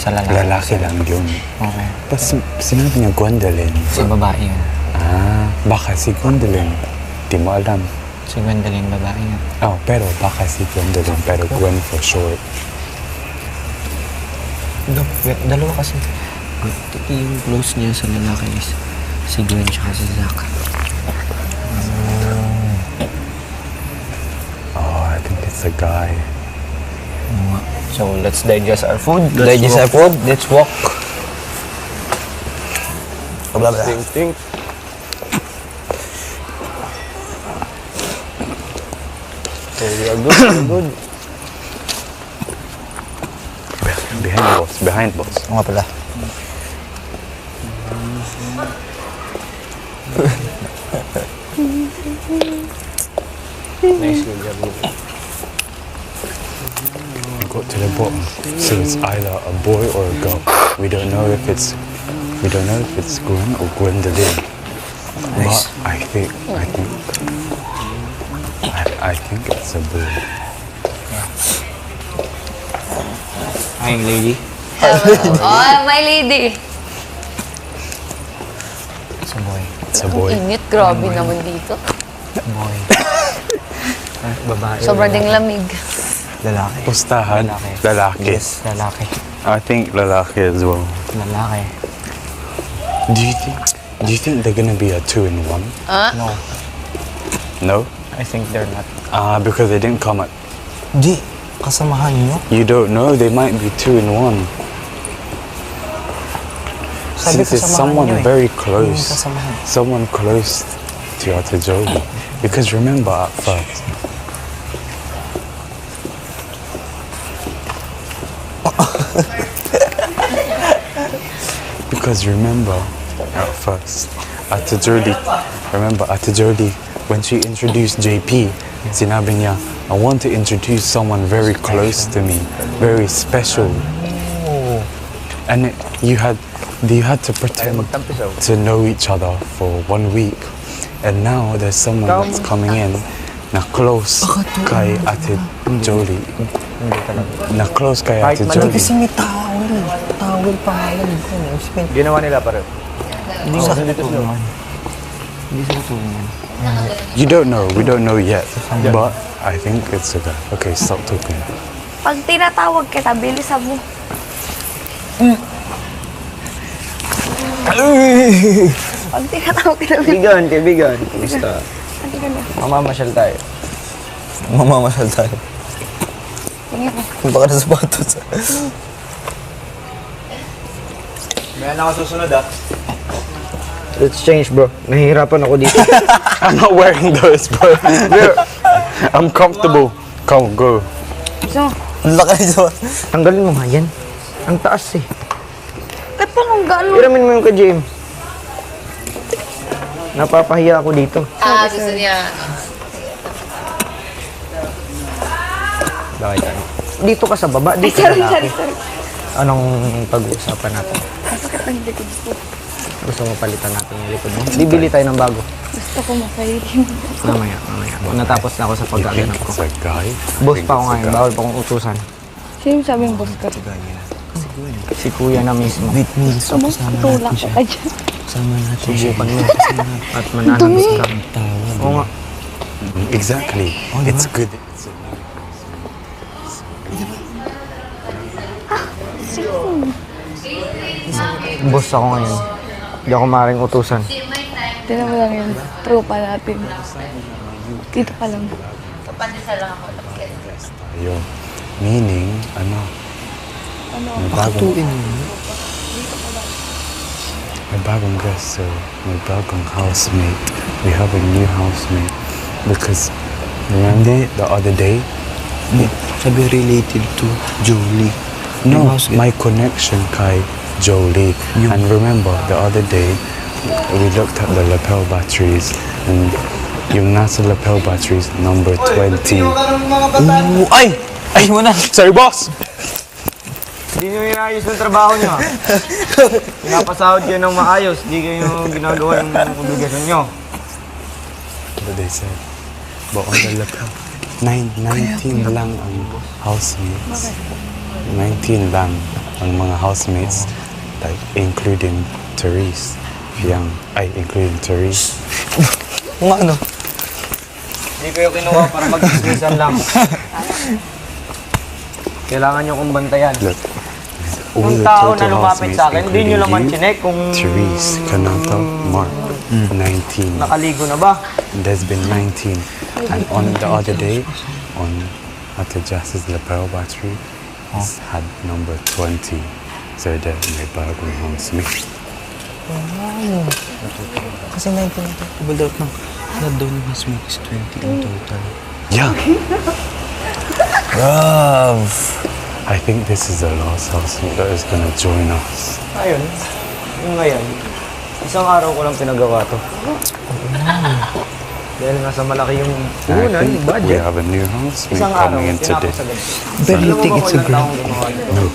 Sa lalaki. Lalaki lang yun. Okay. Tapos sinabi niya Gwendolyn. Sa babae yun. Baka si Gwendolyn. Di mo alam. Si Gwendolyn, babae yun. Pero baka si Gwendolyn. Pero Gwen for short. Dalawa kasi. Yung close niya sa lalaki is si Gwen tsaka si Zach. I think it's a guy. So, let's digest our food. Let's walk. Think. So, we are good. Behind boss. Oo nga pala. Nice job. Got to the bottom. So it's either a boy or a girl. We don't know if it's Gwen or Gwendolyn. Nice. But I think it's a boy. Hi, lady. My lady. It's a boy. It's a boy. Init, grabe naman dito. Boy. Babae. Sobrang ding lamig. Lalaki. Pustahan. Lalaki. Yes, lalaki. I think lalaki as well. Lalaki. Do you think they're gonna be a 2-in-1? No. No? I think they're not. Because they didn't come at. Di. Kasamahan nyo? You don't know. They might be 2-in-1. Since it's someone very close. Someone close to Ate Jolie. Because remember at first. Because remember at first, Ate Jolie, when she introduced JP, sinabi niya, I want to introduce someone very close to me, very special. And you had to pretend to know each other for 1 week. And now there's someone that's coming in na close kay Ate Jolie. Na close kay Ate Jolie. Kasi may towel. Towel pangalan ko. Ginawa nila pare. Hindi sa tulungan. You don't know. We don't know yet. But I think it's a guy. Okay, stop talking. Pag tinatawag kita, bilisan mo. Pag tinatawag kita, Kaibigan. Kumusta? Mamamasyal tayo. Tingin mo. Kung baka na sapatos. May anak ako susunod Let's change, bro. Nahihirapan ako dito. I'm not wearing those, bro. I'm comfortable. Come, go. So, Ang laki nito. Tanggalin mo nga yan. Ang taas eh. parang gano'n. Iramin mo yung kay James. Napapahiya ako dito. Gusto niya. Bakit ano? Dito ka sa baba, dito ka lalaki. Anong pag-uusapan natin? Masakit ang likod ko. Gusto mo palitan natin yung likod mo? Bibili tayo ng bago. Gusto ko makahirin. Mamaya. Natapos na ako sa pagkaganap ko. It's a guy. Boss pa ako ngayon, bawal pa akong utusan. Sino sabing boss ka? Si kuya na mismo. Wait me, Gusto mo, tulak ka dyan. Sama natin siya. Subukan mo. At mananabos ka. Oo nga. Exactly. It's good. Boss ako ngayon. Hindi ako maaaring utusan. Tinan mo lang yun. Tropa natin. Dito pa lang. Kapandisa lang ako. Ayun. Meaning, ano? May bagong guest, so may bagong housemate. We have a new housemate. Because, remember the other day? Sabi related to Jolie. No, my connection kay Jolie. And remember, the other day, we looked at the lapel batteries and yung nasa lapel batteries, number 20. Ay! Ay mo na! Sorry, boss! Hindi nyo inayos ng trabaho nyo. Pinapasahod kayo ng maayos. Hindi kayo ginagawa yung obligasyon nyo. But they said, but on the lapel, 19 lang ang housemates. 19 lang ang mga housemates, like including Therese. Including Therese. Kung ano? Hindi kayo kinuha para mag-dismissan lang. Kailangan nyo kong bantayan. Look, all Yung the tao na total lumapit housemates, sa akin, hindi nyo including naman you, chinek kung Therese, Kanata, Mark, 19. nakaligo na ba. There's been 19. And on the other day, on Ate Jass's lapel battery, it's had number 20. So there, may bagong housemate. Kasi 19 ito. Ibal ng lahat daw ng housemate is 20 in total. Yeah, Grav! I think this is the last housemate that is gonna join us. Ayun, yung ngayon, isang araw ko lang pinagawa to. Dahil nasa malaki yung I puhunan, think yung we budget. have a new housemate Isang araw, coming in today. tinapos agad. But you Alam mo think ba it's kung a ilang grab? taong gumawa nito? No,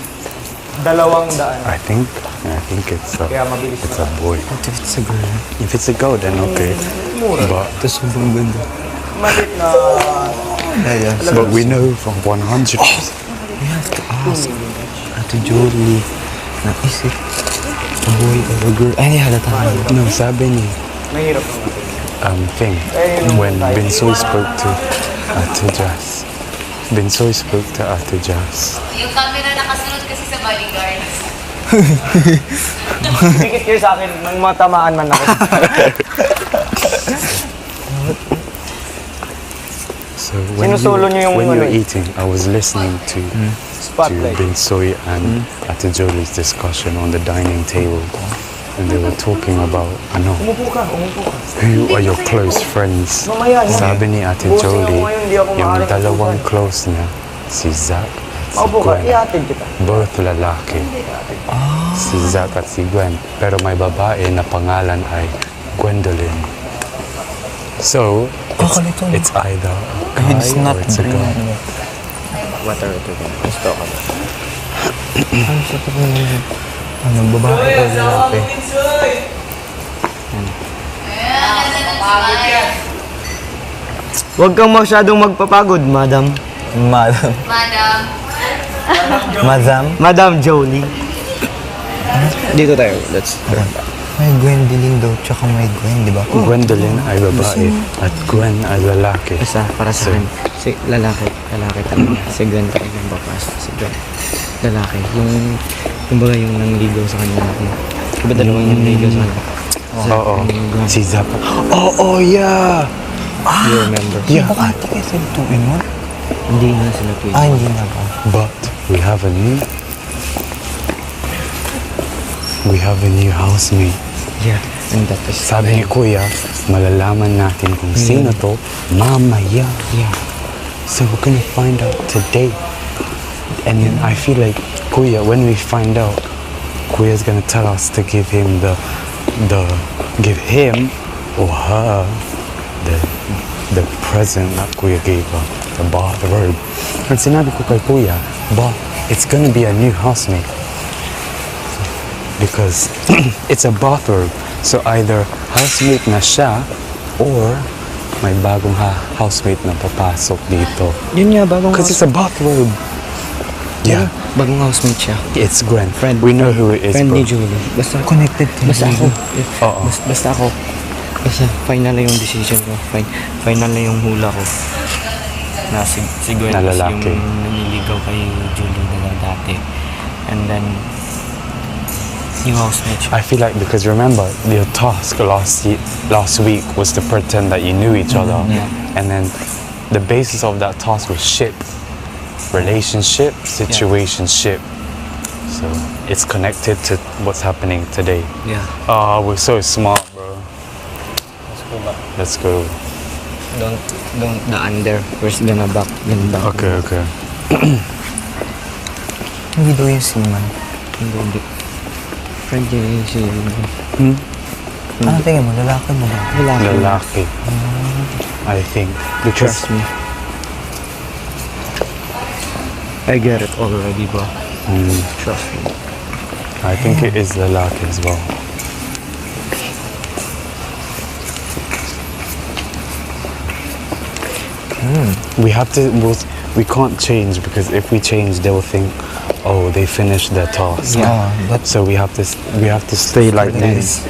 200. I think Kaya mabilis it's na. a boy. What if it's a girl? If it's a girl, then okay. But Ito sobrang ganda. Malit na... but we know from 100. We have to ask Ate Jolie na is it a boy or a girl? Ay, halata na. No, sabi ni Mahirap. thing when Binsoy spoke to Ate Jazz. Binsoy spoke to Ate Jazz. Yung camera nakasunod kasi sa bodyguards. Pikit kayo sa akin, nang matamaan man ako. So when Sinusulo niyo yung when you ano were eh. eating, I was listening to Spotlight. Binsoy and Ate Jolie's discussion on the dining table, and they were talking about Umupo ka, umupo ka. who are your close friends. Mamaya, Sabi ni Ate Bossing ako Jolie, ngayon, hindi ako yung maaaring dalawang utusan. close niya, si Zach at si Maupo ka, Gwen. ihatid kita. Both lalaki. Si Zach at si Gwen. Pero may babae na pangalan ay Gwendolyn. So, it's either a guy It's not or it's a girl. Water ito. Gusto ka ba? Ano, babae o lalaki? Huwag kang masyadong magpapagod, Madam. Madam. Madam. Madam? Madam Jolie. Dito tayo, let's... May Gwendolyn daw, tsaka may Gwen, di ba? Gwendolyn ay babae at Gwen ay lalaki. Isa, para sa akin. Si lalaki talaga. Si Gwen talaga yung papasok. Si Gwen. Lalaki. Yung baga yung nangligaw sa kanya. Diba dalawang yung nangligaw sa kanya? Oo. Si Zach. Oh, yeah! You remember? Yeah. Bakit kayo sa 2 in 1? Hindi na sila twins. Hindi na ba? But we have a new housemate. Yeah, and that is... Sabi ni Kuya, malalaman natin kung sino to mamaya. Yeah. So we're gonna find out today. And then I feel like Kuya, when we find out, Kuya's gonna tell us to give him give him or her the present that Kuya gave her, the bathrobe. And sinabi ko kay Kuya, but it's gonna be a new housemate. Because it's a bathrobe. So either housemate na siya or may bagong housemate na papasok dito. Yun nga, bagong Because it's a bathrobe. Yeah, Bagong housemate siya. it's Gwen. Friend. We know who it is, Friend bro. ni Julie. Basta Connected to Basta ako. Oo. Basta ako. Basta final na yung decision ko. Final na yung hula ko. Na si Gwen Na is lalaki. yung naniligaw kay Julie na dati. And then, yung housemate siya. I feel like because remember your task last week was to pretend that you knew each other, Yeah. and then the basis of that task was ship, relationship, situationship. So it's connected to what's happening today. Yeah. We're so smart, bro. Let's go. Don't daan there. First gonna back, then back. Okay. Hindi daw yung seaman. Hindi. Friend niya si... Ano tingin mo, lalaki mo ba? Lalaki. I think because Trust me. I get it already, bro. Trust me. I think it is lalaki as well. We have to. We can't change because if we change, they will think, oh, they finished their task. Yeah, but So we have to stay like this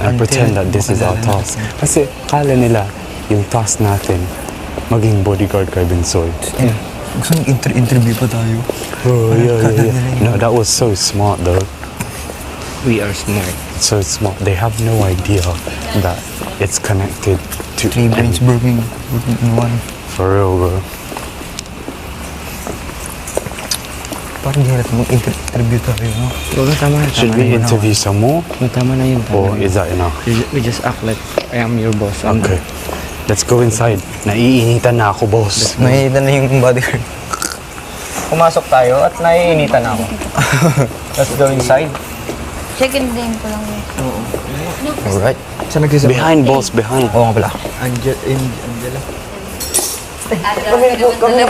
and pretend that this is our task. Kasi kala nila yung task natin maging bodyguard kay Bensoy. gusto nang interview pa tayo. Oh, yeah. No, that was so smart though. We are smart. So smart. They have no idea that it's connected to 3 brains working in one. For real, bro. Parang di natin mag-interview tayo, no? Huwag tama na. Should we interview some more? Tama na yun. Or is that enough? We just act like I am your boss. Okay. Let's go inside. Naiinitan na ako, boss. Nakikita na yung bodyguard. Pumasok tayo at naiinitan ako. Let's go inside. Second name ko lang yun. Alright. Saan nagsisimula? Behind, boss. Behind. Oo nga pala. Angela. Kami na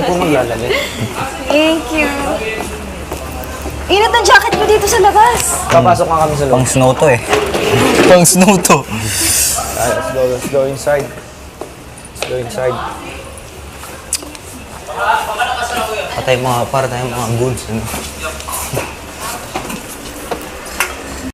po maglalagay. Thank you. Init ang jacket mo dito sa labas. Papasok nga kami sa loob. Pang snow to eh. Pang snow to. Let's go inside. Para tayong mga goons. Ano?